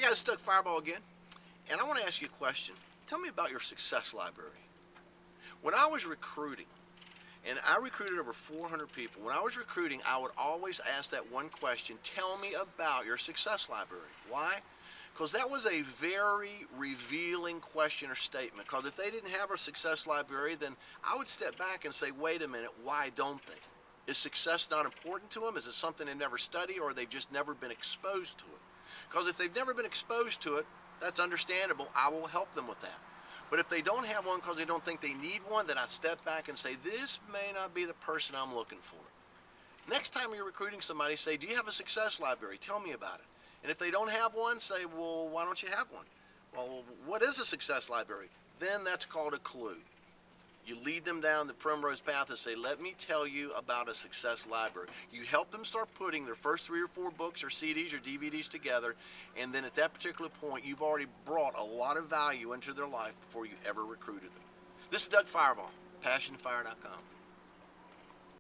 guys, it's Doug Firebaugh again, and I want to ask you a question. Tell me about your success library. When I was recruiting, and I recruited over 400 people, when I was recruiting, I would always ask that one question: tell me about your success library. Why? Because that was a very revealing question or statement. Because if they didn't have a success library, then I would step back and say, wait a minute, why don't they? Is success not important to them? Is it something they never study, or they've just never been exposed to it? Because if they've never been exposed to it, that's understandable. I will help them with that. But if they don't have one because they don't think they need one, then I step back and say, this may not be the person I'm looking for. Next time you're recruiting somebody, say, do you have a success library? Tell me about it. And if they don't have one, say, well, why don't you have one? Well, what is a success library? Then that's called a clue. You lead them down the primrose path and say, let me tell you about a success library. You help them start putting their first 3 or 4 books or CDs or DVDs together, and then at that particular point, you've already brought a lot of value into their life before you ever recruited them. This is Doug Firebaugh, PassionFire.com.